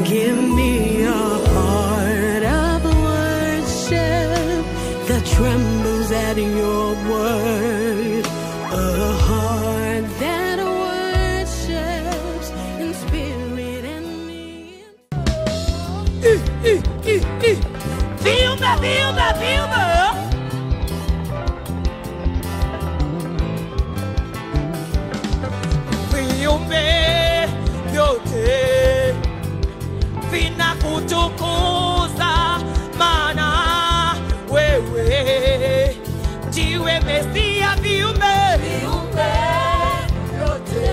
Give me a heart of worship that trembles at your word. A heart that worships in spirit and in. Feel me, feel me, feel me. Feel me, yote. Vina kutukuza mana wewe ndiwe Mesia. Viumbe yote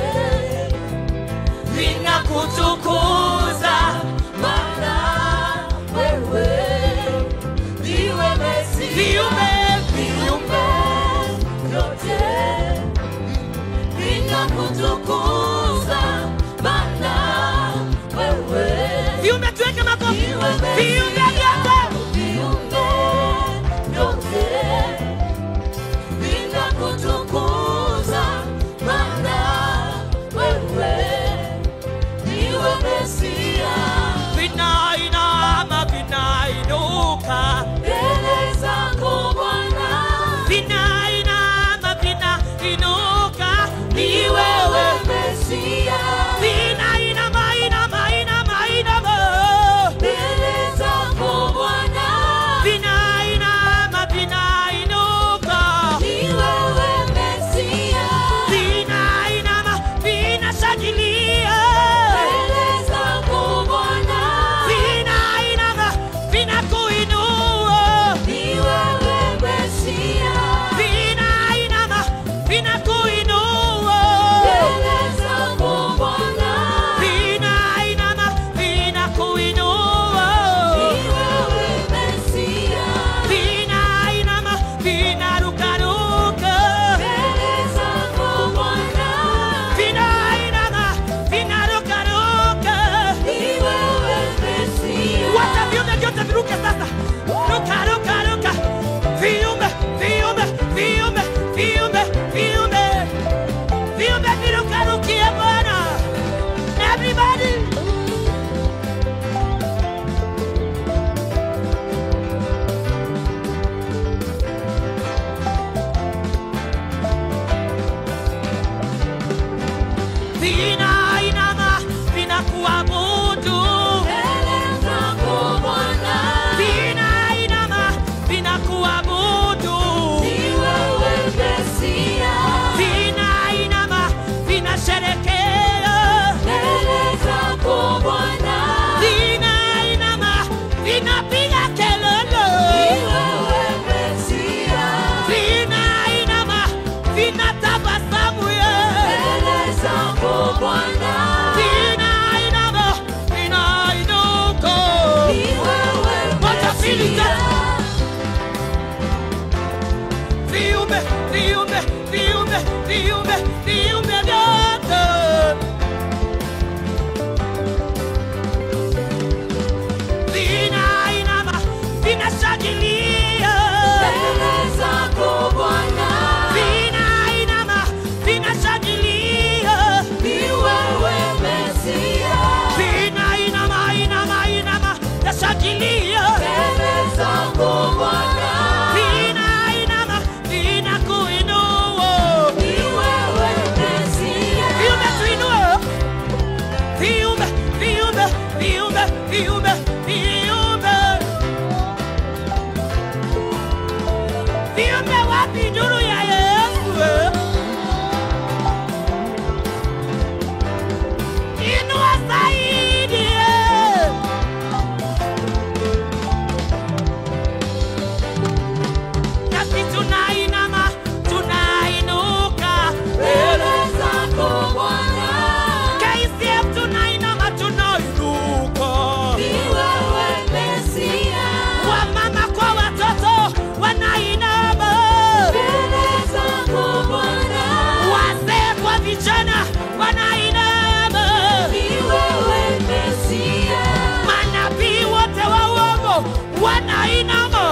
vina kutukuza mana wewe ndiwe Mesia. Viumbe yote vina kutukuza mana wewe. Viumbe tuweke makofi. Viumbe yote vina kutukuza mana wewe ndiwe Mesia. Vinainama vinainuka mbele zako Bwana. Vinainama vinainuka ni wewe Mesia. Vinainama mbele zako Bwana. Vinainama vinainuka ni wewe Mesia. Vinainama vinashangilia mbele zako Bwana. Vinainama vinakuinua ni wewe Mesia. Vinainama vinakuinua mbele zako Bwana. Vinainama vinakuinua ni wewe Mesia. Vinainama vinarukaruka mbele zako Bwana. Vinainama vinarukaruka ni wewe Mesia. Wacha viumbe vyote viruke sasa. Ruka, ruka, ruka. Viumbe, viumbe, viumbe, viumbe, viumbe. Viumbe virukarukie Bwana. Everybody. Vinainama vinakuabudu mbele zako Bwana. Vinainama vinakuabudu ni wewe Mesia. Vinainama vinasherekea mbele zako Bwana. Vinainama vinapiga kelele ni wewe Mesia. Vinainama vinatabasamu mbele zako Bwana. Vinainama vinainuka ni wewe Mesia. Viumbe, viumbe, viumbe, viumbe, viumbe vyote vinainama vinashangilia mbele zako Bwana. Vinainama vinashangilia ni wewe Mesia. Vinainama nashangilia mbele zako Bwana. Vinainama vinakuinua ni wewe Mesia. Viumbe tuinue. Viumbe, viumbe, viumbe, viumbe, viumbe. Viumbe wapi nuru ya Yesu? Inua zaidi. Nasi tunainama, tunainuka mbele zako Bwana. KCF tunainama, tunainuka ni wewe Mesia. Wamama kwa watoto wanainama mbele zako Bwana. Wazee kwa vijana wanainama ni wewe Mesia. Manabii wote wa uongo wanainama